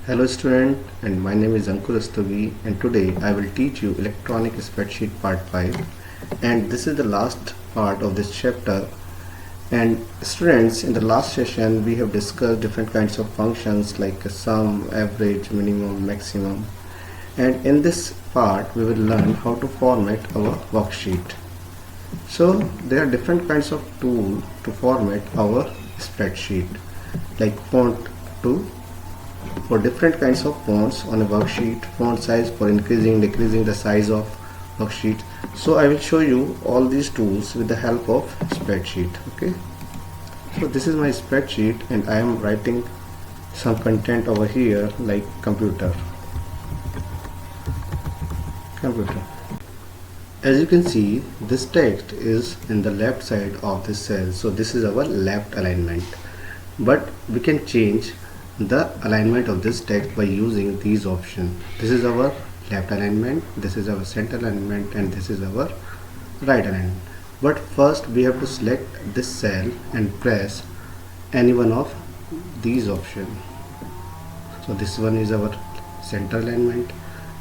Hello student, and my name is Ankur Rastogi, and today I will teach you electronic spreadsheet part 5, and this is the last part of this chapter. And students, in the last session we have discussed different kinds of functions like a sum, average, minimum, maximum, and in this part we will learn how to format our worksheet. So there are different kinds of tools to format our spreadsheet, like font to for different kinds of fonts on a worksheet, font size for increasing decreasing the size of worksheet. So I will show you all these tools with the help of spreadsheet. Okay, so this is my spreadsheet and I am writing some content over here like computer. As you can see, this text is in the left side of this cell, so this is our left alignment, but we can change the alignment of this text by using these options. This is our left alignment, this is our center alignment, and this is our right alignment. But first we have to select this cell and press any one of these options. So this one is our center alignment,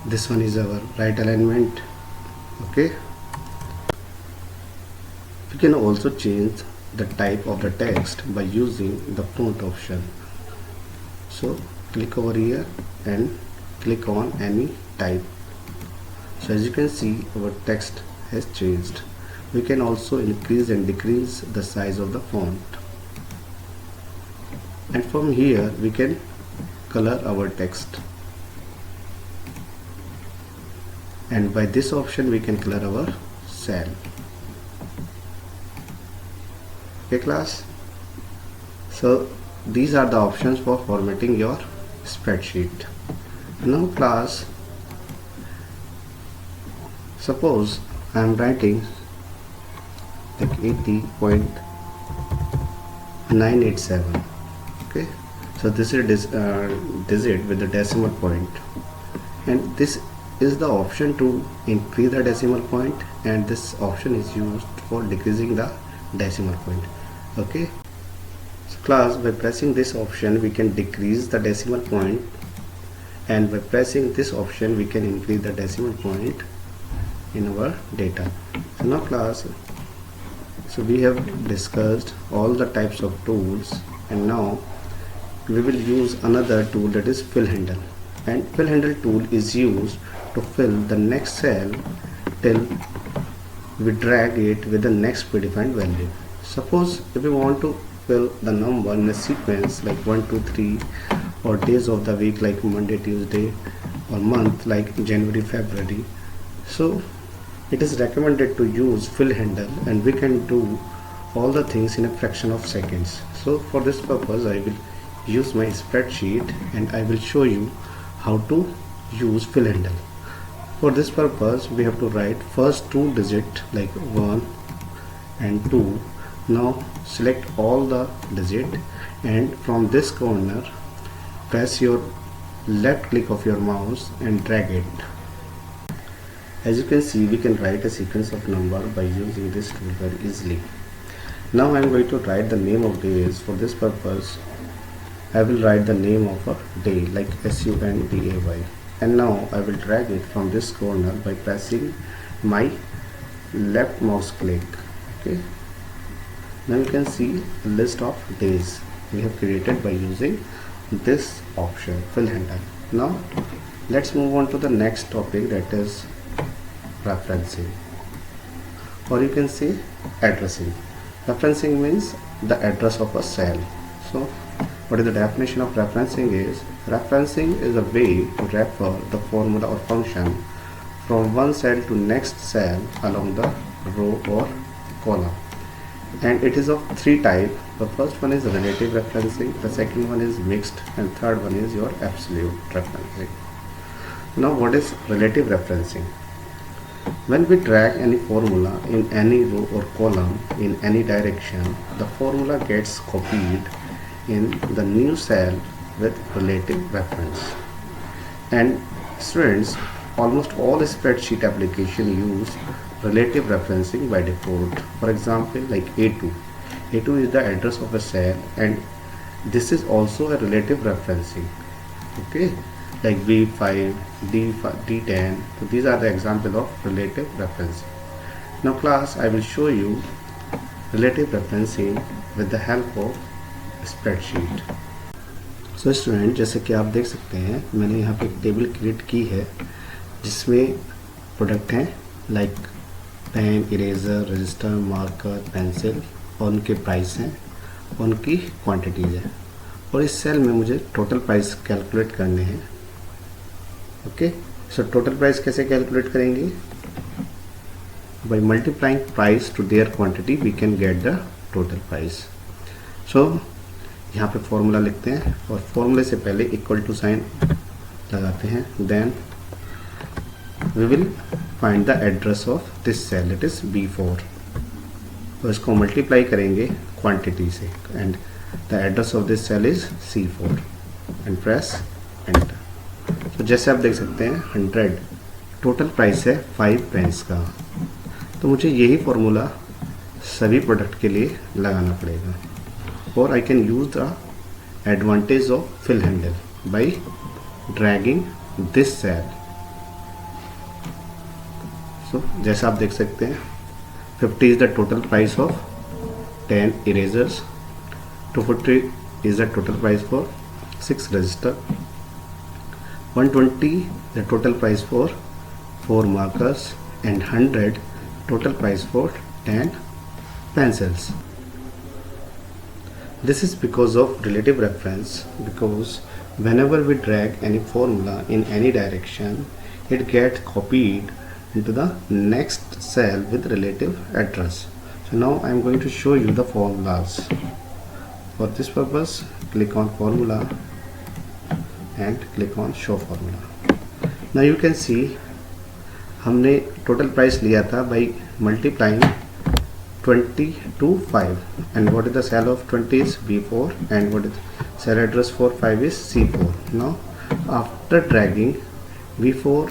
this one is our right alignment. Okay, we can also change the type of the text by using the font option. So click over here and click on any type. So as you can see, our text has changed. We can also increase and decrease the size of the font, and from here we can color our text, and by this option we can color our cell. Okay class, so these are the options for formatting your spreadsheet. Now class, suppose I am writing like 80.987. okay, so this is digit with the decimal point, and this is the option to increase the decimal point, and this option is used for decreasing the decimal point. Okay, class, by pressing this option we can decrease the decimal point, and by pressing this option we can increase the decimal point in our data. So now class, so we have discussed all the types of tools, and now we will use another tool, that is fill handle. And fill handle tool is used to fill the next cell till we drag it with the next predefined value. Suppose if we want to fill the number in a sequence like 1 2 3, or days of the week like Monday, Tuesday, or month like January, February, so it is recommended to use fill handle, and we can do all the things in a fraction of seconds. So for this purpose I will use my spreadsheet and I will show you how to use fill handle. For this purpose we have to write first two digits like 1 and 2. Now select all the digit, and from this corner press your left click of your mouse and drag it. As you can see, we can write a sequence of number by using this tool very easily. Now I am going to write the name of days. For this purpose I will write the name of a day like SUNDAY, and now I will drag it from this corner by pressing my left mouse click. Okay, now you can see a list of days we have created by using this option, fill handle. Now let's move on to the next topic, that is referencing, or you can say addressing. Referencing means the address of a cell. So what is the definition of referencing? Referencing is a way to refer the formula or function from one cell to next cell along the row or column, and it is of three types. The first one is relative referencing, the second one is mixed, and third one is your absolute referencing. Now what is relative referencing? When we drag any formula in any row or column in any direction, the formula gets copied in the new cell with relative reference. And students, almost all spreadsheet applications use relative referencing by default. For example, like A2 is the address of a cell, and this is also a relative referencing. okay, like V5, D10. So these are the example of relative referencing. Now class, I will show you relative referencing with the help of spreadsheet. So student, जैसे कि आप देख सकते हैं, मैंने यहाँ पे एक टेबल क्रिएट की है जिसमें प्रोडक्ट हैं like pen, eraser, register, marker, pencil, और उनके प्राइस हैं, उनकी क्वांटिटीज़ हैं, और इस सेल में मुझे टोटल प्राइस कैलकुलेट करने हैं. ओके, सो टोटल प्राइस कैसे कैलकुलेट करेंगे? By multiplying price to their quantity we can get the total price. So यहाँ पे फॉर्मूला लिखते हैं, और फॉर्मूले से पहले इक्वल टू साइन लगाते हैं. Then we will find the address of this cell, it is B4. तो इसको मल्टीप्लाई करेंगे क्वांटिटी से, and the address of this cell is C4 and press enter. तो जैसे आप देख सकते हैं 100 टोटल प्राइस है 5 पेंस का. तो मुझे यही फॉर्मूला सभी प्रोडक्ट के लिए लगाना पड़ेगा, और I can use the advantage of fill handle by dragging this cell. So जैसा आप देख सकते हैं 50 is the total price of 10 erasers, 240 is the total price for 6 register, 120 the total price for 4 markers, and 100 total price for 10 pencils. This is because of relative reference, because whenever we drag any formula in any direction, it gets copied into the next cell with relative address. So now I am going to show you the formulas. For this purpose, click on formula and click on show formula. Now you can see हमने total price लिया था by multiplying 20 to 5, and what is the cell of 20 is B4, and what is cell address for 5 is C4. Now after dragging, V4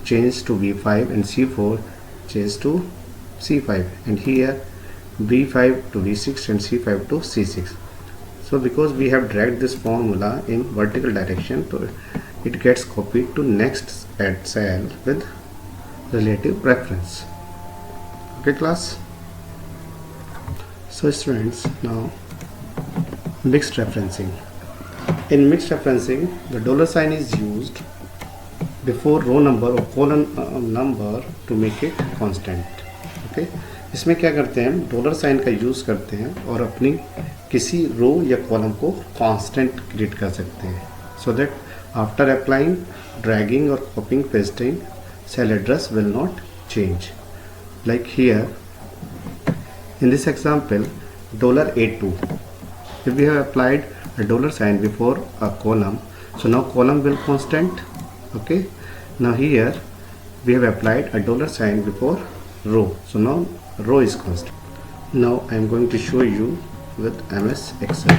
change to V5 and C4 change to C5, and here B5 to V6 and C5 to C6. So because we have dragged this formula in vertical direction, so it gets copied to next cell with relative reference. Okay class. So students, now mixed referencing. In mixed referencing, the dollar sign is used before row number or column number to make it constant. Okay, इसमें क्या करते हैं, dollar sign का use करते हैं और अपनी किसी रो या कॉलम को कांस्टेंट क्रिएट कर सकते हैं, so that after applying, dragging और copying, pasting, cell address will not change. Like here in this example $A2, if we have applied a dollar sign before a column, so now column will constant. Okay, now here we have applied a dollar sign before row, so now row is constant. Now I am going to show you with MS Excel.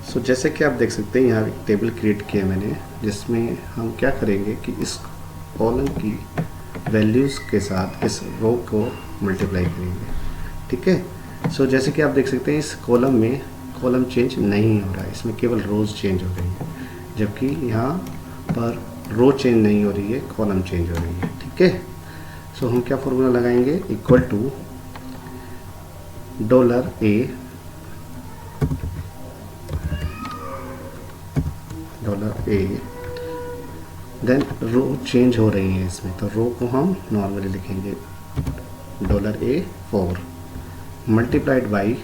So जैसे कि आप देख सकते हैं यहाँ एक table create किया मैंने, जिसमें हम क्या करेंगे कि इस कॉलम की वैल्यूज़ के साथ इस रो को मल्टीप्लाई करेंगे. ठीक है, सो जैसे कि आप देख सकते हैं इस कॉलम में कॉलम चेंज नहीं हो रहा है, इसमें केवल रोज़ चेंज हो रही है, जबकि यहाँ पर रो चेंज नहीं हो रही है, कॉलम चेंज हो रही है. ठीक है, सो हम क्या फॉर्मूला लगाएंगे, equal to $A, then row change हो रही है इसमें, तो रो को हम नॉर्मली लिखेंगे $A4 मल्टीप्लाइड बाई,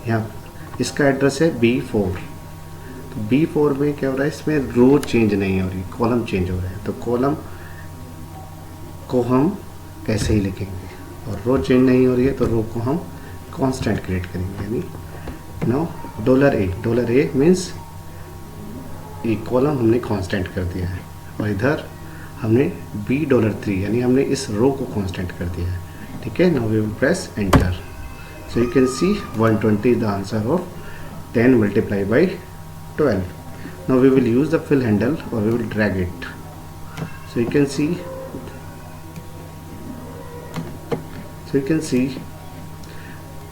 यहाँ इसका एड्रेस है B4. तो B4 में क्या हो रहा है, इसमें रो चेंज नहीं हो रही, कॉलम चेंज हो रहा है, तो कॉलम को हम ऐसे ही लिखेंगे, और रो चेंज नहीं हो रही है तो रो को हम कांस्टेंट क्रिएट करेंगे. यानी नाउ $A मीन्स ये कॉलम हमने कांस्टेंट कर दिया है, और इधर हमने B3 यानी हमने इस रो को कांस्टेंट कर दिया है. ठीक है, now we will press enter. So you can see 120 is the answer of 10 multiplied by 12. Now we will use the fill handle, or we will drag it. So you can see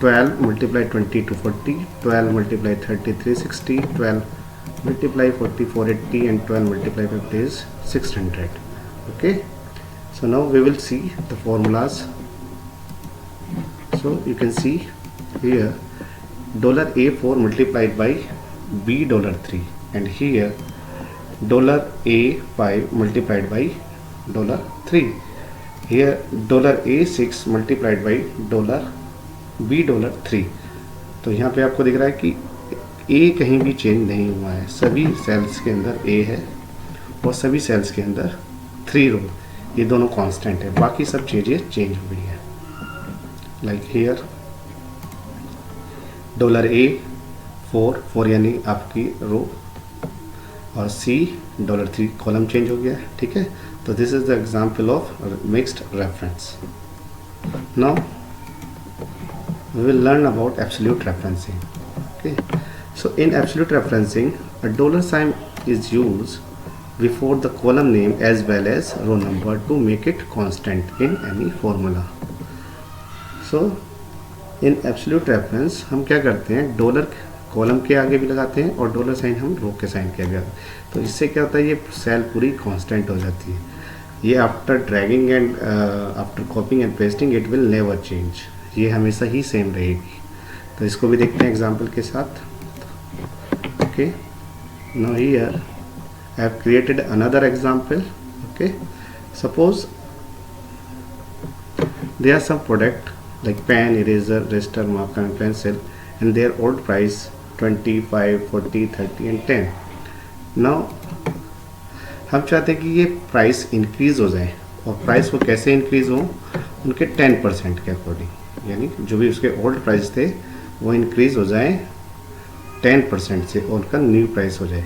12 multiplied 20 to 40, 12 multiplied 30 360, 12 multiply 40 480 and 12 multiply 50 is 600. Okay, so now we will see the formulas. So you can see here $A4 multiplied by $B3, and here $A5 multiplied by $3, here $A6 multiplied by $B3. तो यहाँ पे आपको दिख रहा है कि ए कहीं भी चेंज नहीं हुआ है, सभी सेल्स के अंदर ए है और सभी सेल्स के अंदर 3 रो, ये दोनों कांस्टेंट है, बाकी सब चीज़ें चेंज हो गई है. लाइक हियर $A4 यानी आपकी रो, और $3 कॉलम चेंज हो गया है. ठीक है, तो this is the example of mixed reference. Now we will learn about absolute referencing. Okay, so in absolute referencing, a dollar sign is used before the column name as well as row number to make it constant in any formula. So in absolute reference हम क्या करते हैं, dollar column के आगे भी लगाते हैं और डॉलर साइन हम रो के साइन के आगे. तो इससे क्या होता है, ये सेल पूरी कांस्टेंट हो जाती है. ये after dragging and after कॉपिंग and pasting it will never change, ये हमेशा ही सेम रहेगी. तो इसको भी देखते हैं एग्जांपल के साथ. Okay, now here I have created another example. Okay, suppose there are some product like pen, eraser, raster, marker and pencil, and their old price 25, 40, 30 and 10. now हम चाहते हैं कि ये प्राइस इंक्रीज हो जाए, और प्राइस वो कैसे इंक्रीज हो, उनके 10% के अकॉर्डिंग, यानी जो भी उसके ओल्ड प्राइस थे वो इंक्रीज हो जाए 10% से और उनका न्यू प्राइस हो जाए.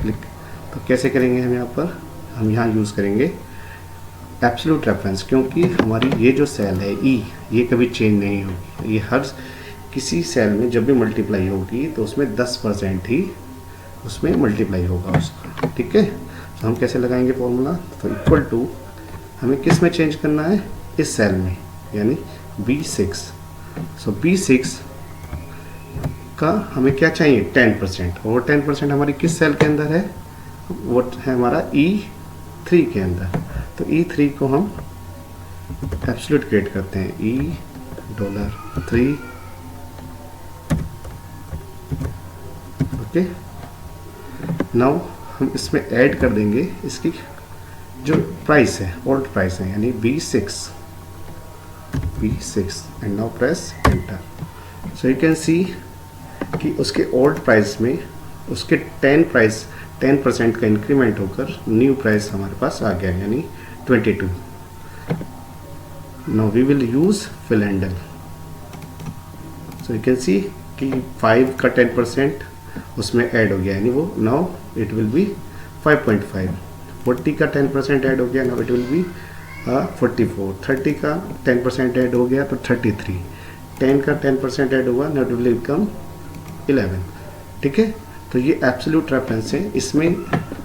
क्लिक. तो कैसे करेंगे हम यहाँ पर, हम यहाँ यूज़ करेंगे एब्सोल्यूट रेफरेंस, क्योंकि हमारी ये जो सेल है ई, ये कभी चेंज नहीं होगी. ये हर किसी सेल में जब भी मल्टीप्लाई होगी तो उसमें 10% ही उसमें मल्टीप्लाई होगा उसका. ठीक है, तो हम कैसे लगाएंगे फॉर्मूला, तो इक्वल टू हमें किस में चेंज करना है, इस सेल में, यानी B6. सो B6 का हमें क्या चाहिए, 10%, और 10% हमारी किस सेल के अंदर है, वो है हमारा E3 के अंदर. तो E3 को हम एब्सोल्यूट क्रिएट करते हैं, $3. ओके, नाउ हम इसमें ऐड कर देंगे इसकी जो प्राइस है, ओल्ड प्राइस है, यानी B6 and now press enter. So you can see कि उसके ओल्ड प्राइस में उसके 10% का इंक्रीमेंट होकर न्यू प्राइस हमारे पास आ गया, यानी 22. Now we will use fill handle. So you can see कि 5 का 10% उसमें ऐड हो गया, यानी वो नाउ इट विल बी 5.5. 40 का 10% ऐड हो गया, नाउ इट विल बी 44. 30 का 10% ऐड हो गया तो 33. 10 का 10% ऐड हुआ, नाउ इट विल बिकम 11. ठीक है, तो ये एब्सोल्यूट रेफरेंस है. इसमें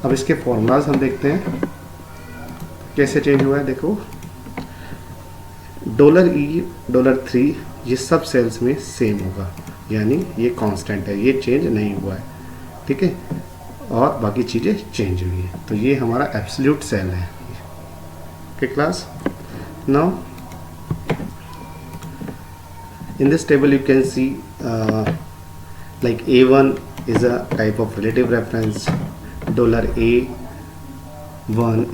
अब इसके फॉर्मूलाज हम देखते हैं कैसे चेंज हुआ है. देखो $E, $3 ये सब सेल्स में सेम होगा, यानी ये कांस्टेंट है, ये चेंज नहीं हुआ है. ठीक है, और बाकी चीज़ें चेंज हुई है. तो ये हमारा एब्सोल्यूट सेल है. Okay class, now in this table you can see like A1 is a type of relative reference, $A1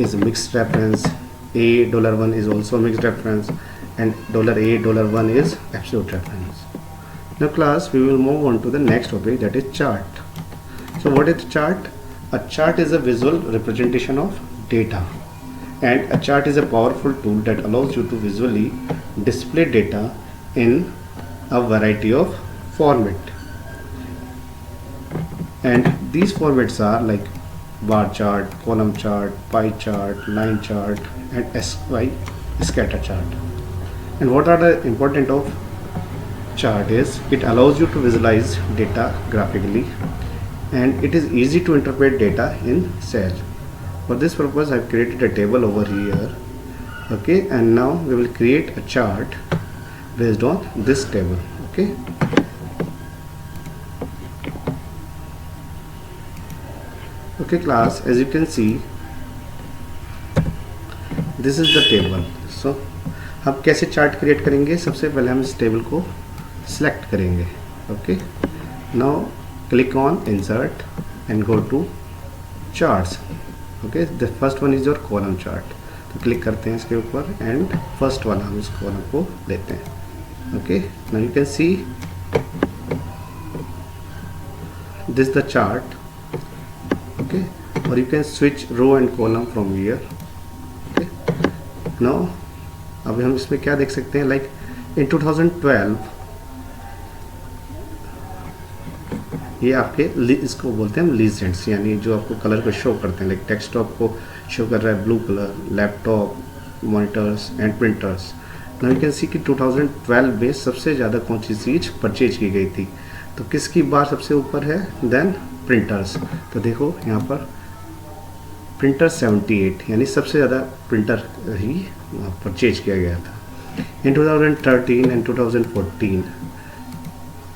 is a mixed reference, $1 is also a mixed reference, and $1 is absolute reference. Now class, we will move on to the next topic, that is chart. So what is chart? A chart is a visual representation of data, and a chart is a powerful tool that allows you to visually display data in a variety of format, and these formats are like bar chart, column chart, pie chart, line chart, and SY scatter chart. And what are the important of chart is it allows you to visualize data graphically, and it is easy to interpret data in cell. For this purpose I have created a table over here. Okay, and now we will create a chart based on this table. Okay, Okay class, as you can see this is the table. So हम कैसे chart create करेंगे, सबसे पहले हम इस table को select करेंगे. Okay, now click on insert and go to charts. Okay, the first one is your column chart. तो क्लिक करते हैं इसके ऊपर एंड फर्स्ट वाला हम इस कॉलम को लेते हैं. Okay, now you can C this the chart. Okay, or you can switch row and column from here. Okay, now अब हम इसमें क्या देख सकते हैं, like in 2012 ये आपके इसको बोलते हैं हम लीजेंड्स, यानी जो आपको कलर को शो करते हैं. लाइक डेस्कटॉप को शो कर रहा है blue colour, laptop, monitors and printers. Now you can see कि 2012 में सबसे ज़्यादा कौन सी चीज़ परचेज की गई थी. तो किसकी बार सबसे ऊपर है, देन प्रिंटर्स. तो देखो यहाँ पर प्रिंटर 78, यानी सबसे ज़्यादा प्रिंटर ही परचेज किया गया था. इन 2013 एंड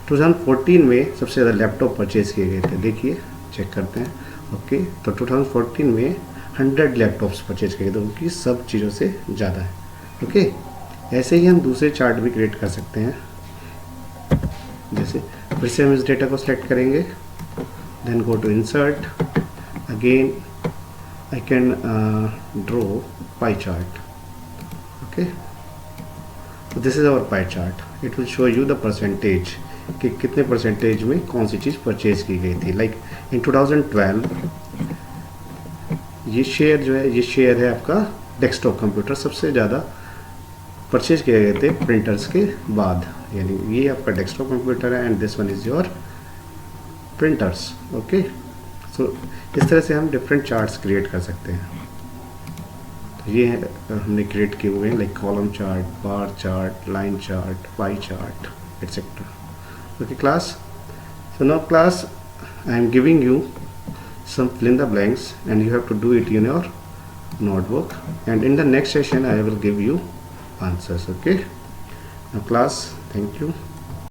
2014 में सबसे ज़्यादा लैपटॉप परचेज किए गए थे. देखिए चेक करते हैं. ओके, तो 2014 में 100 लैपटॉप्स परचेज किए गए थे, उनकी सब चीज़ों से ज़्यादा है. ओके, ऐसे ही हम दूसरे चार्ट भी क्रिएट कर सकते हैं. जैसे फिर से हम इस डेटा को सिलेक्ट करेंगे, then go to insert, again I can draw pie chart. Okay, तो this is our pie chart. It will show you the percentage कि कितने परसेंटेज में कौन सी चीज़ परचेज की गई थी. लाइक इन 2012 ये शेयर जो है, ये शेयर है आपका डेस्कटॉप कंप्यूटर, सबसे ज़्यादा परचेज किए गए थे प्रिंटर्स के बाद. यानी ये आपका डेस्कटॉप कंप्यूटर है and this one is your printers. Okay, so इस तरह से हम डिफरेंट चार्ट्स क्रिएट कर सकते हैं. तो ये हमने क्रिएट किए हुए हैं, like column chart, bar chart, line chart, pie chart etcetera. Okay class, so now class I am giving you some fill in the blanks and you have to do it in your notebook, and in the next session I will give you answers. Okay, now class, thank you.